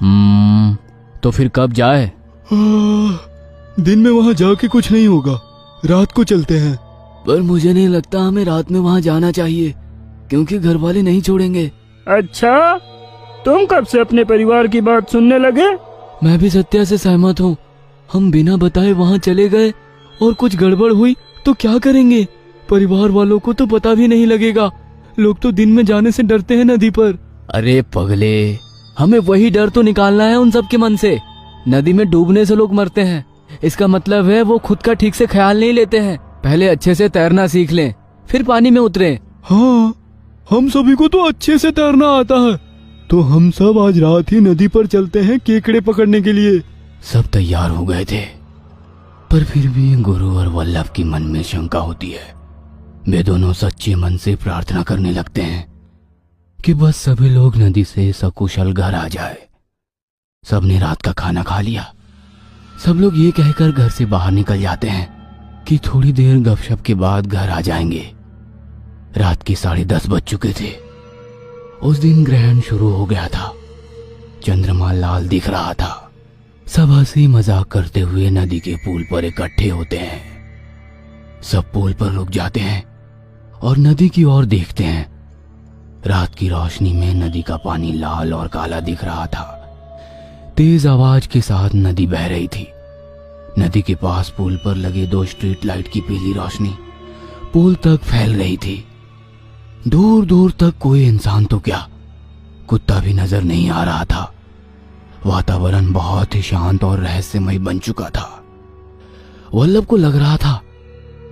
तो फिर कब जाए? दिन में वहाँ जाके कुछ नहीं होगा, रात को चलते हैं। पर मुझे नहीं लगता हमें रात में वहाँ जाना चाहिए, क्योंकि घर वाले नहीं छोड़ेंगे। अच्छा, तुम कब से अपने परिवार की बात सुनने लगे? मैं भी सत्या से सहमत हूँ। हम बिना बताए वहाँ चले गए और कुछ गड़बड़ हुई तो क्या करेंगे? परिवार वालों को तो पता भी नहीं लगेगा। लोग तो दिन में जाने से डरते हैं नदी पर। अरे पगले, हमें वही डर तो निकालना है उन सब के मन से। नदी में डूबने से लोग मरते हैं, इसका मतलब है वो खुद का ठीक से ख्याल नहीं लेते हैं। पहले अच्छे से तैरना सीख लें, फिर पानी में उतरें। हाँ, हम सभी को तो अच्छे से तैरना आता है, तो हम सब आज रात ही नदी पर चलते हैं केकड़े पकड़ने के लिए। सब तैयार हो गए थे, पर फिर भी गुरु और वल्लभ की मन में शंका होती है। वे दोनों सच्चे मन से प्रार्थना करने लगते हैं कि बस सभी लोग नदी से सकुशल घर आ जाए। सबने रात का खाना खा लिया। सब लोग ये कहकर घर से बाहर निकल जाते हैं कि थोड़ी देर गपशप के बाद घर आ जाएंगे। रात के 10:30 बज चुके थे। उस दिन ग्रहण शुरू हो गया था। चंद्रमा लाल दिख रहा था। सब हंसी मजाक करते हुए नदी के पुल पर इकट्ठे होते हैं। सब पुल पर रुक जाते हैं और नदी की ओर देखते हैं। रात की रोशनी में नदी का पानी लाल और काला दिख रहा था। तेज आवाज के साथ नदी बह रही थी। नदी के पास पुल पर लगे 2 स्ट्रीट लाइट की पीली रोशनी पुल तक फैल रही थी। दूर दूर तक कोई इंसान तो क्या, कुत्ता भी नजर नहीं आ रहा था। वातावरण बहुत ही शांत और रहस्यमय बन चुका था। वल्लभ को लग रहा था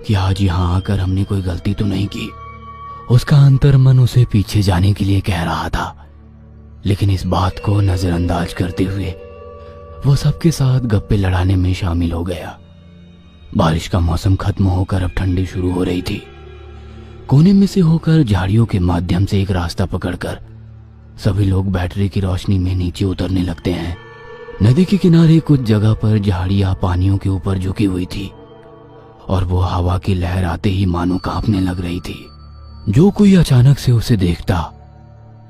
कि आज यहां आकर हमने कोई गलती तो नहीं की। उसका अंतर्मन उसे पीछे जाने के लिए कह रहा था, लेकिन इस बात को नजरअंदाज करते हुए वो सबके साथ गप्पे लड़ाने में शामिल हो गया। बारिश का मौसम खत्म होकर अब ठंडी शुरू हो रही थी। कोने में से होकर झाड़ियों के माध्यम से एक रास्ता पकड़कर सभी लोग बैटरी की रोशनी में नीचे उतरने लगते हैं। नदी के किनारे कुछ जगह पर झाड़ियां पानियों के ऊपर झुकी हुई थी और वो हवा की लहर आते ही मानो कांपने लग रही थी। जो कोई अचानक से उसे देखता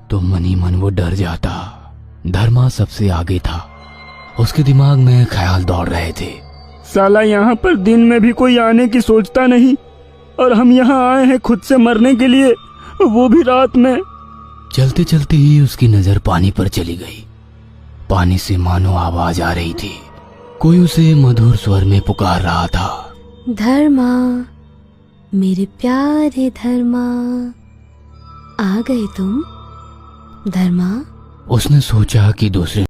तो मन ही मन वो डर जाता। धर्मा सबसे आगे था। उसके दिमाग में ख्याल दौड़ रहे थे। साला यहाँ पर दिन में भी कोई आने की सोचता नहीं, और हम यहाँ आए हैं खुद से मरने के लिए, वो भी रात में। चलते चलते ही उसकी नजर पानी पर चली गई। पानी से मानो आवाज आ रही थी। कोई उसे मधुर स्वर में पुकार रहा था, धर्मा, मेरे प्यारे धर्मा, आ गए तुम? धर्मा। उसने सोचा कि दूसरे